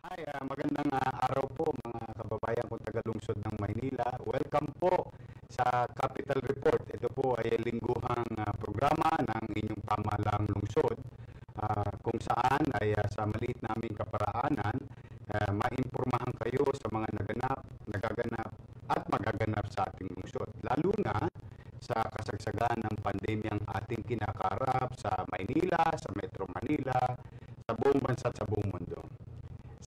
Hi, magandang araw po mga kababayan kong taga-lungsod ng Maynila. Welcome po sa Capital Report. Ito po ay lingguhang programa ng inyong pamahalang lungsod kung saan ay sa maliit naming kaparaanan maimpurmahan kayo sa mga nagaganap at magaganap sa ating lungsod. Lalo na sa kasagsagan ng pandemyang ating kinakarap sa Maynila, sa Metro Manila, sa buong bansa at sa buong mundo.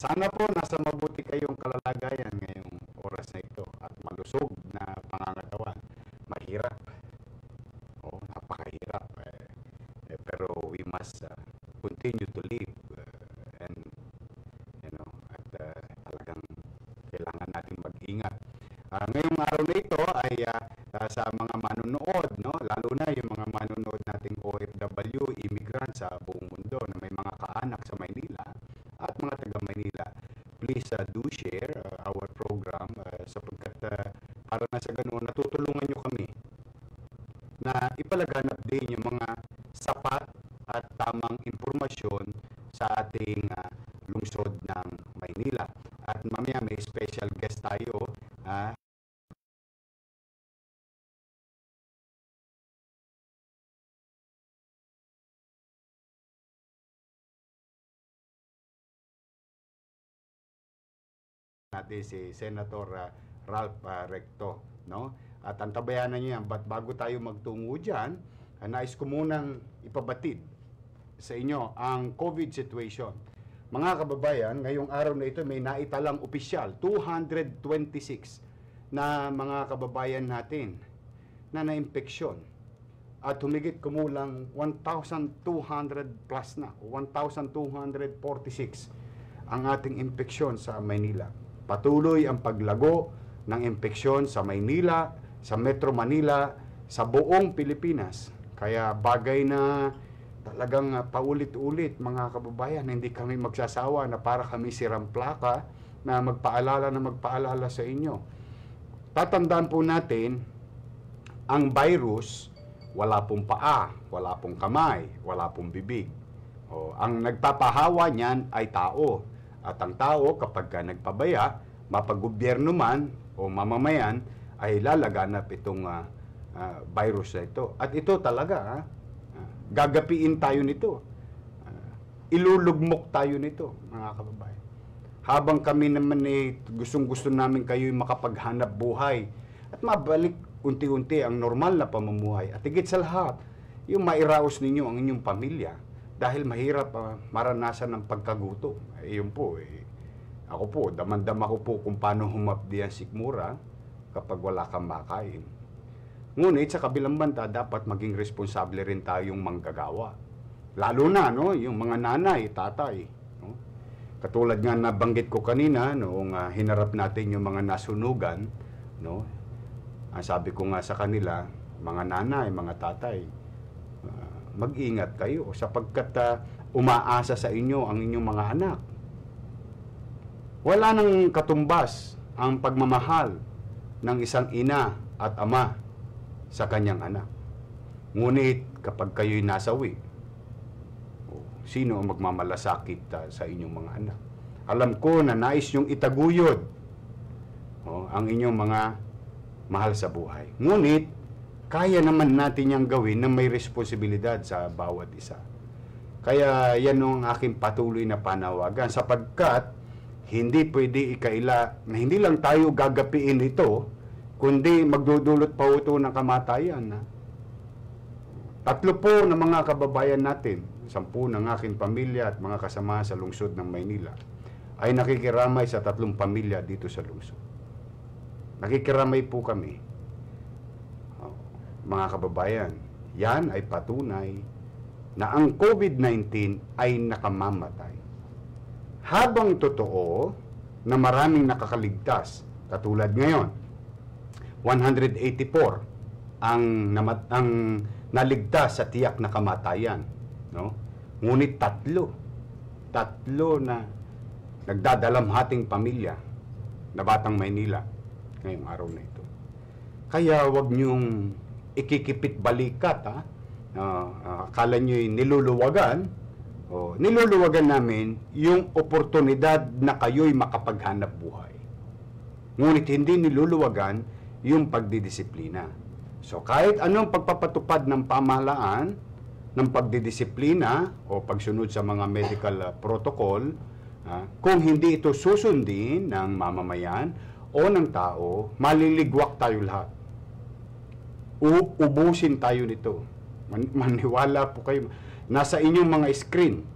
Sana po nasa mabuti kayong kalalagayan ngayong oras na ito at malusog na pangangatawan. Mahirap. Napakahirap. Pero we must continue to live and at talagang kailangan natin mag-ingat. Ngayong araw na ito ay sa mga manunood, lalo na yung mga manunood nating OFW, immigrant sa buong mundo na may mga kaanak sa Maynila at mga taga-Maynila. Please do share our program sapagkat para na sa ganoon natutulungan nyo kami na ipalaganap din yung mga sapat at tamang impormasyon sa ating lungsod ng Maynila. At mamaya may special guest tayo. Natin si Senator Ralph Recto, At antabayanan niyo yan. Bago tayo magtungo dyan, nais ko munang ipabatid sa inyo ang COVID situation. Mga kababayan, ngayong araw na ito may naitalang opisyal, 226 na mga kababayan natin na naimpeksyon. At humigit kumulang 1,200 plus na, 1,246 ang ating impeksyon sa Maynila. Patuloy ang paglago ng impeksyon sa Maynila, sa Metro Manila, sa buong Pilipinas. Kaya bagay na talagang paulit-ulit mga kababayan, hindi kami magsasawa na para kami sirang plaka na magpaalala sa inyo. Tatandaan po natin, ang virus, wala pong paa, wala pong kamay, wala pong bibig. Ang nagpapahawa niyan ay tao. At ang tao kapag nagpabaya, mapag-gobyerno man o mamamayan, ay lalaganap itong virus na ito. At ito talaga, gagapiin tayo nito. Ilulugmok tayo nito, mga kababayan. Habang kami naman gustong-gusto namin kayo makapaghanap buhay at mabalik unti-unti ang normal na pamumuhay. At higit sa lahat, yung mairaos ninyo ang inyong pamilya. Dahil mahirap maranasan ng pagkagutom. Yun po, ako po, damandam ako po kung paano humapdi ang sikmura kapag wala kang makain. Ngunit sa kabilang banda, dapat maging responsable rin tayong manggagawa. Lalo na, yung mga nanay, tatay. Katulad nga nabanggit ko kanina, noong hinarap natin yung mga nasunugan, sabi ko nga sa kanila, mga nanay, mga tatay, mag-ingat kayo sapagkat umaasa sa inyo ang inyong mga anak. Wala nang katumbas ang pagmamahal ng isang ina at ama sa kanyang anak. Ngunit kapag kayo'y nasawi, sino ang magmamalasakit sa inyong mga anak? Alam ko na nais niyong itaguyod ang inyong mga mahal sa buhay. Ngunit kaya naman natin yang gawin na may responsibilidad sa bawat isa. Kaya yan ang aking patuloy na panawagan sapagkat hindi pwede na hindi lang tayo gagapiin ito, kundi magdudulot pa ito ng kamatayan. 3 po ng mga kababayan natin, 10 ng aking pamilya at mga kasama sa lungsod ng Maynila, ay nakikiramay sa 3 pamilya dito sa lungsod. Nakikiramay po kami. Mga kababayan, yan ay patunay na ang COVID-19 ay nakamamatay. Habang totoo na maraming nakakaligtas, katulad ngayon, 184 ang naligtas sa tiyak na kamatayan. Ngunit 3 na nagdadalamhating pamilya na Batang Maynila ngayong araw na ito. Kaya wag niyong ikikipit balikat, akala nyo'y niluluwagan Niluluwagan namin yung oportunidad na kayo'y makapaghanap buhay. Ngunit hindi niluluwagan yung pagdidisiplina. So kahit anong pagpapatupad ng pamahalaan ng pagdidisiplina o pagsunod sa mga medical protocol, kung hindi ito susundin ng mamamayan o ng tao, maliligwak tayo lahat. Ubusin tayo nito. Maniwala po kayo. Nasa inyong mga screen,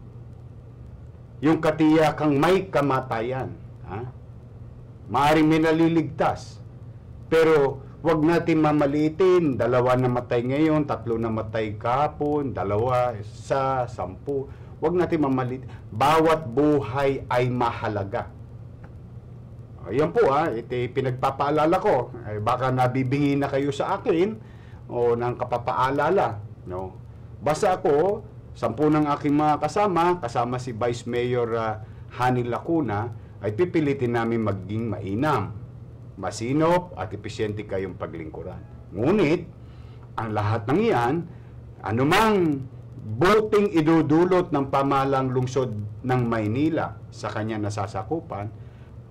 yung katiyakang may kamatayan. Maaring may naliligtas. Pero wag natin mamalitin. 2 namatay ngayon, 3 namatay kahapon, 2, 1, 10. Wag natin mamalitin. Bawat buhay ay mahalaga. Yan po ito pinagpapaalala ko. Baka nabibingi na kayo sa akin o ng kapapaalala. No? Basta ako, 10 ng aking mga kasama si Vice Mayor Hani Lacuna, ay pipilitin namin maging mainam, masinop at epesyente kayong paglingkuran. Ngunit, ang lahat ng iyan, anumang buting idudulot ng pamahalang lungsod ng Maynila sa kanya nasasakupan,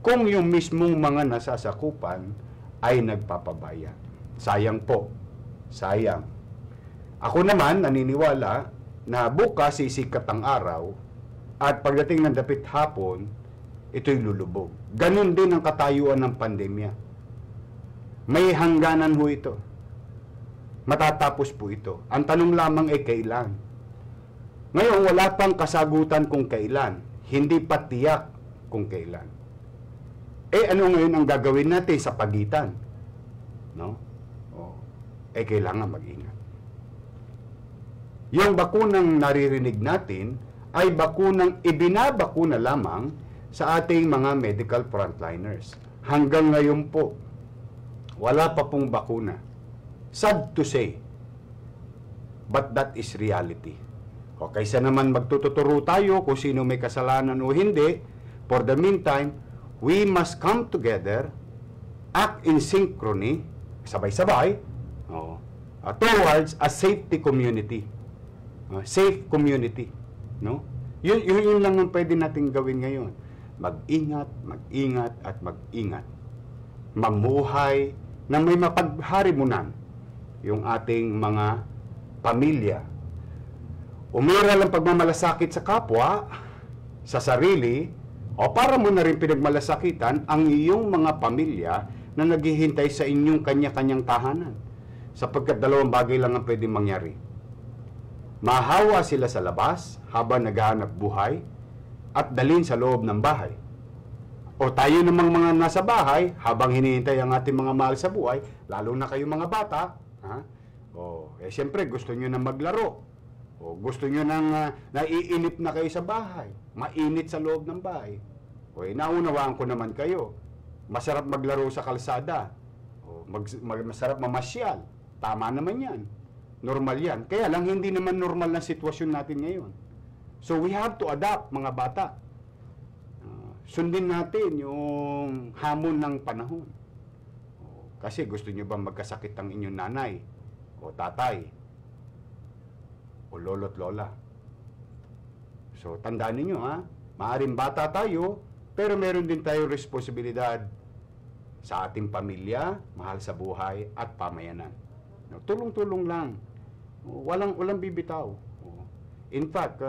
kung yung mismong mga nasasakupan ay nagpapabaya. Sayang po. Sayang. Ako naman naniniwala na bukas sisikat ang araw at pagdating ng dapit hapon, ito'y lulubog. Ganon din ang katayuan ng pandemya. May hangganan ho ito. Matatapos po ito. Ang tanong lamang ay kailan. Ngayon, wala pang kasagutan kung kailan. Hindi pa tiyak kung kailan. Ano ngayon ang gagawin natin sa pagitan? No? Kailangan mag-ingat. Yung bakunang naririnig natin ay bakunang ibinabakuna lamang sa ating mga medical frontliners. Hanggang ngayon po, wala pa pong bakuna. Sad to say, but that is reality. Kaysa naman magtututuro tayo kung sino may kasalanan o hindi, for the meantime, we must come together, act in synchrony, sabay-sabay, towards a safety community. Safe community. No? Yun lang ang pwede natin gawin ngayon. Mag-ingat, mag-ingat, at mag-ingat. Mamuhay na may mapagharimunan yung ating mga pamilya. Umiral ang pagmamalasakit sa kapwa, sa sarili, o para mo na rin pinagmalasakitan ang iyong mga pamilya na naghihintay sa inyong kanya-kanyang tahanan. Sapagkat 2 bagay lang ang pwedeng mangyari. Mahawa sila sa labas habang naghahanap buhay at dalhin sa loob ng bahay. O tayo namang mga nasa bahay habang hinihintay ang ating mga mahal sa buhay, lalo na kayo mga bata, siyempre gusto nyo na maglaro. O gusto nyo nang naiinip na kayo sa bahay, mainit sa loob ng bahay. Naunawaan ko naman kayo. Masarap maglaro sa kalsada. Masarap mamasyal. Tama naman yan. Normal yan. Kaya lang hindi naman normal na sitwasyon natin ngayon. So we have to adapt, mga bata. Sundin natin yung hamon ng panahon. Kasi gusto nyo ba magkasakit ang inyong nanay o tatay o lolo't lola? So tandaan ninyo maaring bata tayo, pero meron din tayong responsibilidad sa ating pamilya, mahal sa buhay at pamayanan. Tulong-tulong lang. Walang bibitaw. In fact,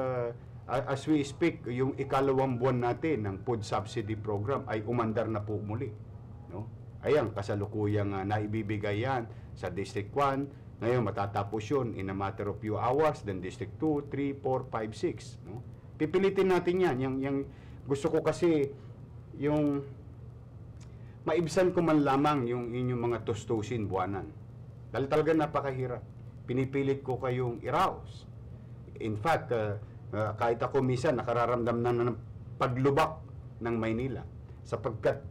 as we speak, yung ikalawang buwan natin ng food subsidy program ay umandar na po muli. No? Ayan, kasalukuyang naibibigay yan sa District 1. Ngayon, matatapos yun in a matter of few hours. Then District 2, 3, 4, 5, 6. No? Pipilitin natin yan. Yung gusto ko kasi, yung maibsan ko man lamang yung inyong mga tustusin buwanan. Dahil talaga napakahirap. Pinipilit ko kayong i-rouse. In fact, kahit ako minsan nakararamdam na ng paglubak ng Maynila sapagkat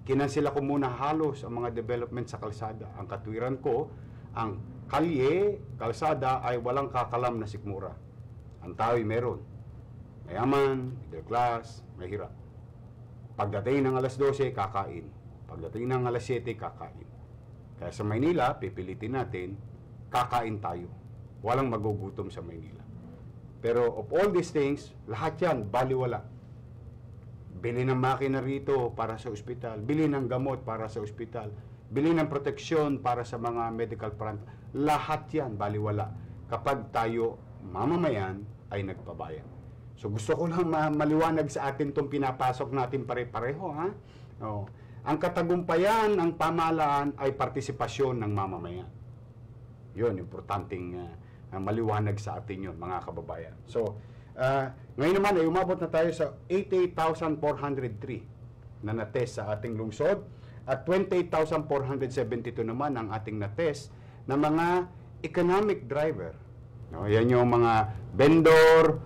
kinansila ko muna halos ang mga development sa kalsada. Ang katwiran ko, ang kalye, kalsada ay walang kakalam na sikmura. Ang tao'y meron. Mayaman, middle class, mahirap. Pagdating ng alas 12, kakain. Pagdating ng alas 7, kakain. Kaya sa Maynila, pipilitin natin, kakain tayo. Walang magugutom sa Maynila. Pero of all these things, lahat yan, baliwala. Bili ng makina rito para sa ospital, bili ng gamot para sa ospital, bili ng proteksyon para sa mga medical front. Lahat yan, baliwala. Kapag tayo, mamamayan, ay nagpabayan. So gusto ko lang maliwanag sa atin itong pinapasok natin pare-pareho. Ha? Oh. Ang katagumpayan ng pamahalaan ay partisipasyon ng mamamayan. Yun, importanteng maliwanag sa atin yun, mga kababayan. So, ngayon naman ay umabot na tayo sa 88,403 na na-test sa ating lungsod at 28,472 naman ang ating na-test na mga economic driver. No, yan yung mga vendor,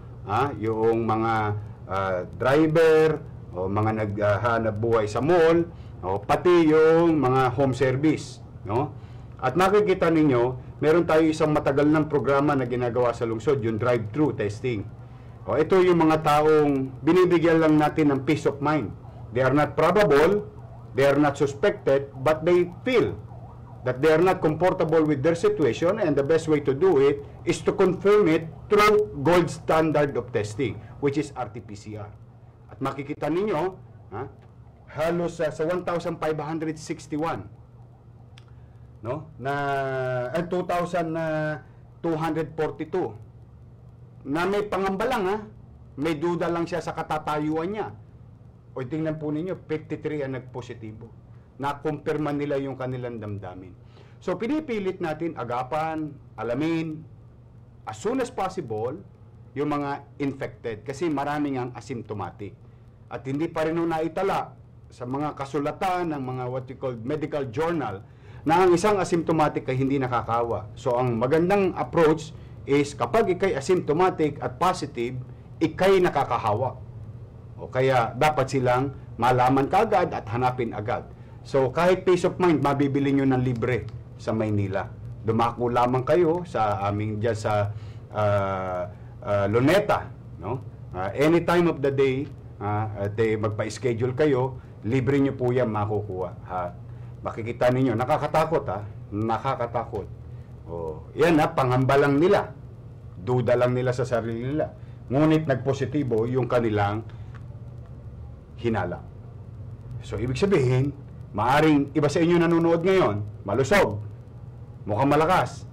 yung mga driver, o mga naghahanap buhay sa mall, o pati yung mga home service. No? At makikita ninyo, meron tayo isang matagal ng programa na ginagawa sa lungsod, yung drive-thru testing. O, ito yung mga taong binibigyan lang natin ng peace of mind. They are not probable, they are not suspected, but they feel that they are not comfortable with their situation, and the best way to do it is to confirm it through gold standard of testing, which is RT-PCR. At makikita ninyo, halos sa 1,561, no? Na 2,242 na may pangamba lang, may duda lang siya sa katatayuan niya. O tingnan po ninyo, 53 ang nagpositibo. Na-confirma nila yung kanilang damdamin. So, pinipilit natin agapan, alamin, as soon as possible, yung mga infected. Kasi maraming ang asymptomatic. At hindi pa rin naitala sa mga kasulatan ng mga what we call medical journal na ang isang asymptomatic ay hindi nakakawa. So, ang magandang approach is kapag ikay asymptomatic at positive, ikay nakakahawa. O kaya dapat silang malaman kaagad at hanapin agad. So kahit peace of mind, mabibili nyo ng libre sa Maynila. Dumako lamang kayo sa aming dyan sa Luneta. No? Any time of the day, magpa-schedule kayo, libre nyo po yan makukuha. Makikita ninyo, nakakatakot nakakatakot. Yan pangamba lang nila. Duda lang nila sa sarili nila. Ngunit nagpositibo yung kanilang hinala. So, ibig sabihin, maaring iba sa inyo nanonood ngayon, malusog, mukhang malakas.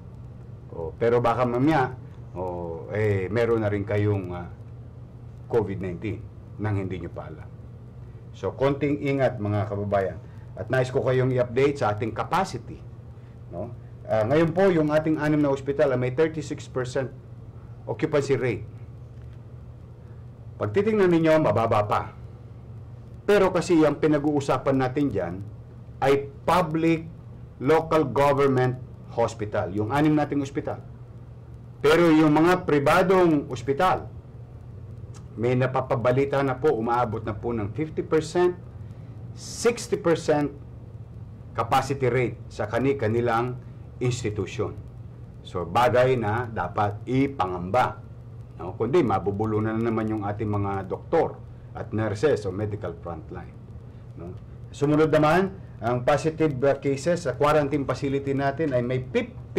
Pero baka mamaya, meron na rin kayong COVID-19 nang hindi nyo pa alam. So, konting ingat mga kababayan. At nais ko kayong i-update sa ating capacity. No? Ngayon po, yung ating 6 na ospital ay may 36% occupancy rate. Pag titingnan ninyo, mababa pa. Pero kasi yung pinag-uusapan natin dyan ay public local government hospital, yung 6 nating ospital. Pero yung mga pribadong ospital, may napapabalita na po, umaabot na po ng 50%, 60% capacity rate sa kanilang institusyon. So, bagay na dapat ipangamba. No? Kundi, mabubulunan na naman yung ating mga doktor at nurses o medical frontline. No? Sumunod naman, ang positive cases sa quarantine facility natin ay may 59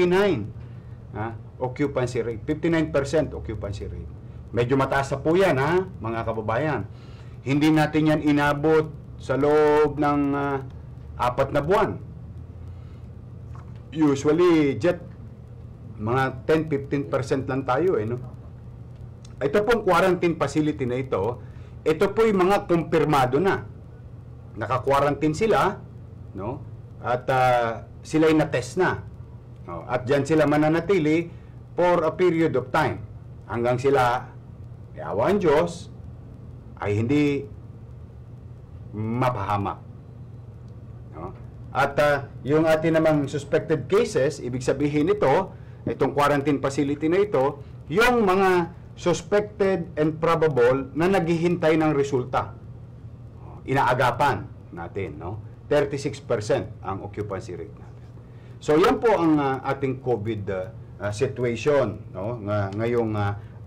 occupancy rate. 59% occupancy rate. Medyo mataas po yan, mga kababayan. Hindi natin yan inabot sa loob ng 4 na buwan. Usually, mga 10-15% lang tayo, no? Ito pong quarantine facility na ito po yung mga kumpirmado na. Naka-quarantine sila, no? At sila'y na-test na. No? At dyan sila mananatili for a period of time. Hanggang sila, awa ang Diyos, ay hindi mapahamak. No? At yung ating namang suspected cases, ibig sabihin ito, itong quarantine facility na ito, yung mga suspected and probable na naghihintay ng resulta. Inaagapan natin, no? 36% ang occupancy rate natin. So, yan po ang ating COVID situation, no? Ngayong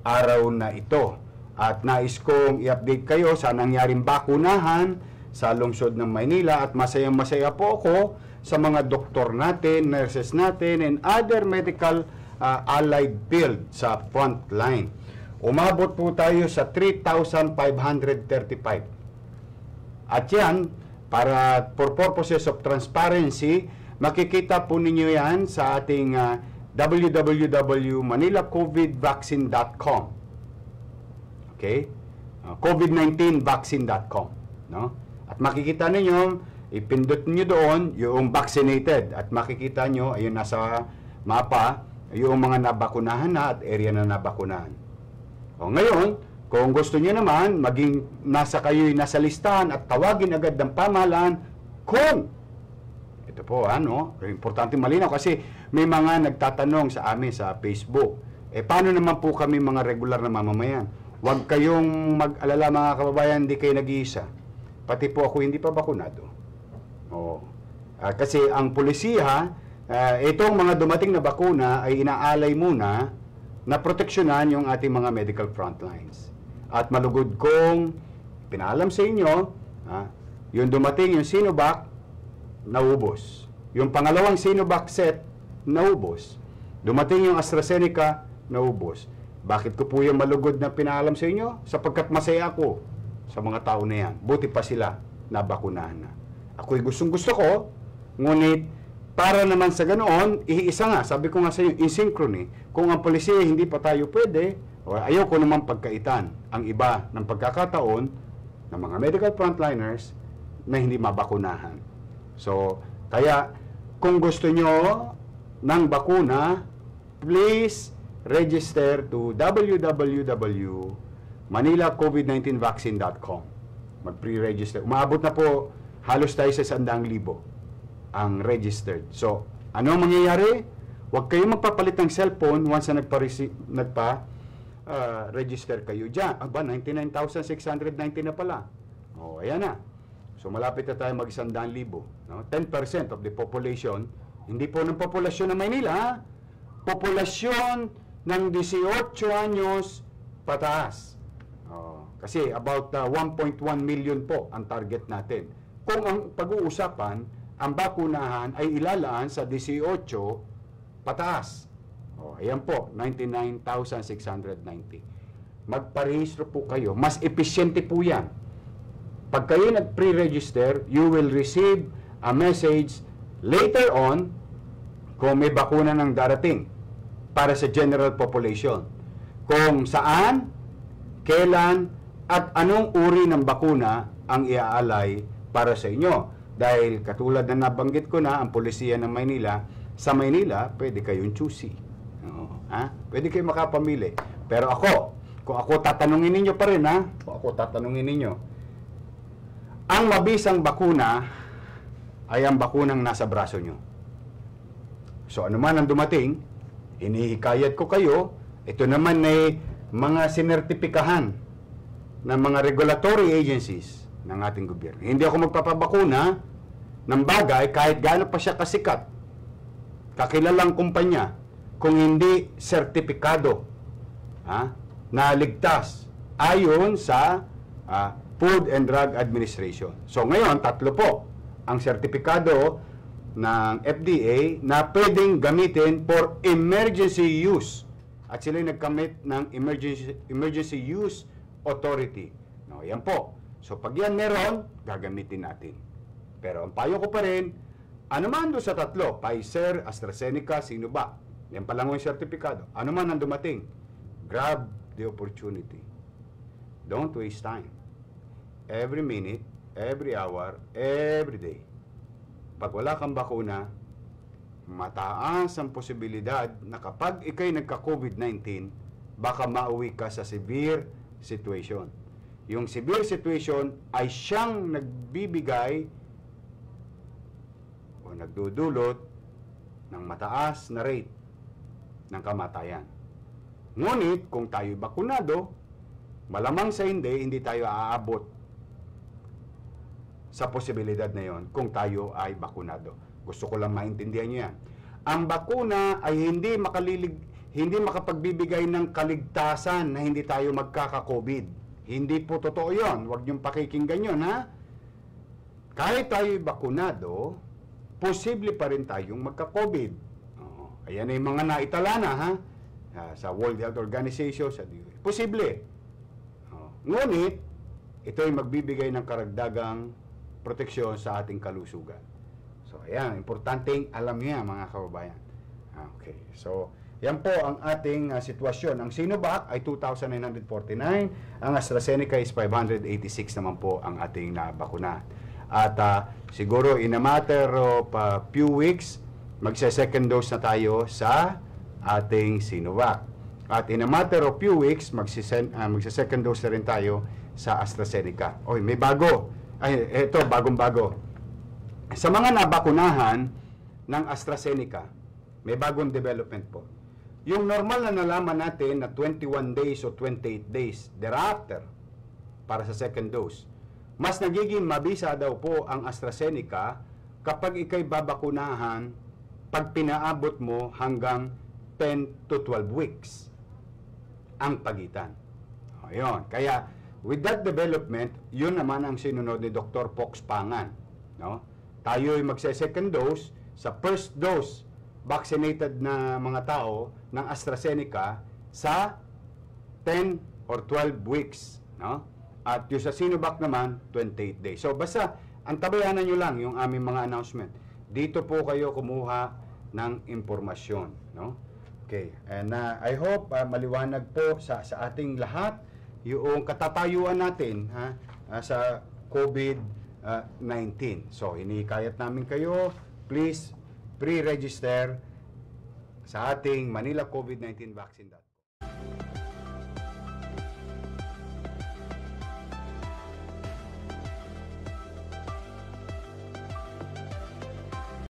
araw na ito. At nais kong i-update kayo sa nangyaring bakunahan sa lungsod ng Maynila at masayang-masaya po ako sa mga doktor natin, nurses natin, and other medical allied field sa front line. umabot po tayo sa 3,535. At yan, para for purposes of transparency, makikita po ninyo yan sa ating www.manilacovidvaccine.com. Okay? COVID19vaccine.com. No? At makikita ninyo, ipindot nyo doon yung vaccinated. At makikita nyo, ayun nasa mapa, yung mga nabakunahan na at area na nabakunahan. O ngayon, kung gusto niyo naman, maging kayo'y nasa listahan at tawagin agad ng pamahalaan kung, ito po, importante malinaw kasi may mga nagtatanong sa amin sa Facebook, paano naman po kami mga regular na mamamayan? Huwag kayong mag-alala mga kababayan, hindi kayo nag-iisa. Pati po ako hindi pa bakunado. Kasi ang pulisiya, itong mga dumating na bakuna ay inaalay muna na proteksyonan yung ating mga medical frontlines. At malugod kong pinaalam sa inyo, yung dumating yung Sinovac, naubos. Yung pangalawang Sinovac set, naubos. Dumating yung AstraZeneca, naubos. Bakit ko po yung malugod na pinaalam sa inyo? Sapagkat masaya ako sa mga tao na yan. Buti pa sila, nabakunahan na. Ako'y gustong-gusto ko, ngunit para naman sa ganoon, iisa nga, sabi ko nga sa inyo, in synchrony, kung ang polisiya hindi pa tayo pwede, o ayaw ko naman pagkaitan ang iba ng pagkakataon ng mga medical frontliners na hindi mabakunahan. So, kaya kung gusto nyo ng bakuna, please register to www.manilacovid19vaccine.com. Mag-pre-register. Umabot na po, halos tayo sa 100,000 ang registered. So, ano ang mangyayari? Huwag kayong magpapalit ng cellphone once na register kayo dyan. 99,690 na pala. Ayan na. So, malapit na tayo mag-100,000. No? 10% of the population, hindi po ng populasyon ng Maynila, populasyon ng 18 anyos pataas. Kasi about 1.1 million po ang target natin. Kung ang pag-uusapan, ang bakunahan ay ilalaan sa 18 pataas. Ayan po, 99,690. Magparehistro po kayo. Mas epesyente po yan. Pag kayo nag-pre-register, you will receive a message later on kung may bakuna ng darating para sa general population. Kung saan, kailan, at anong uri ng bakuna ang iaalay para sa inyo. Dahil katulad na nabanggit ko na, ang polisiya ng Maynila, sa Maynila, pwede kayong choosy. Pwede kayong makapamili. Pero ako, kung ako tatanungin ninyo pa rin, kung ako tatanungin ninyo, ang mabisang bakuna ay ang bakunang nasa braso nyo. So, ano man ang dumating, hinihikayat ko kayo, ito naman ay mga sinertipikahan ng mga regulatory agencies ng ating gobyerno. Hindi ako magpapabakuna ng bagay kahit gaano pa siya kasikat, kakilalang kumpanya, kung hindi sertipikado na ligtas ayon sa Food and Drug Administration. So ngayon, 3 po ang sertipikado ng FDA na pwedeng gamitin for emergency use. At sila nagkamit ng emergency use authority. Yan po. So, pag yan meron, gagamitin natin. Pero ang payo ko pa rin, ano man doon sa 3, Pfizer, AstraZeneca, Sinovac, yan pa lang yung sertipikado. Ano man ang dumating, grab the opportunity. Don't waste time. Every minute, every hour, every day. Pag wala kang bakuna, mataas ang posibilidad na kapag ikay nagka-COVID-19, baka mauwi ka sa severe situation. Yung severe situation ay siyang nagbibigay o nagdudulot ng mataas na rate ng kamatayan. Ngunit, kung tayo bakunado, malamang sa hindi tayo aabot sa posibilidad na yon kung tayo ay bakunado. Gusto ko lang maintindihan nyo yan. Ang bakuna ay hindi makapagbibigay ng kaligtasan na hindi tayo magkaka-COVID. Hindi po totoo yun. Huwag niyong pakikinggan yun, Kahit tayo bakunado, posible pa rin tayong magka-COVID. Ayan ay mga naitala na, sa World Health Organization, sa Posible. Ngunit, ito ay magbibigay ng karagdagang proteksyon sa ating kalusugan. So, ayan, importanteng alam niya mga kababayan. Okay, so, yan po ang ating sitwasyon. Ang Sinovac ay 2,949, ang AstraZeneca is 586 naman po ang ating nabakuna. At siguro in a matter of few weeks, magse-second dose na tayo sa ating Sinovac. At in a matter of few weeks, magse-second dose na rin tayo sa AstraZeneca. Oy, may bago. Ay, ito, bagong-bago. Sa mga nabakunahan ng AstraZeneca, may bagong development po. Yung normal na nalaman natin na 21 days o 28 days thereafter para sa second dose, mas nagiging mabisa daw po ang AstraZeneca kapag ikay babakunahan pag pinaabot mo hanggang 10 to 12 weeks ang pagitan. Ayun. Kaya, with that development, yun naman ang sinunod ni Dr. Pox Pangan. No? Tayo ay magse-second dose. Sa first dose, vaccinated na mga tao ng AstraZeneca sa 10 or 12 weeks. No? At yung sa Sinovac naman, 28 days. So, basta, antabayanan nyo lang yung aming mga announcement. Dito po kayo kumuha ng impormasyon. No? Okay. And I hope maliwanag po sa ating lahat yung katatayuan natin sa COVID-19. So, hinihikayat namin kayo, please pre-register sa ating Manila COVID-19 vaccine.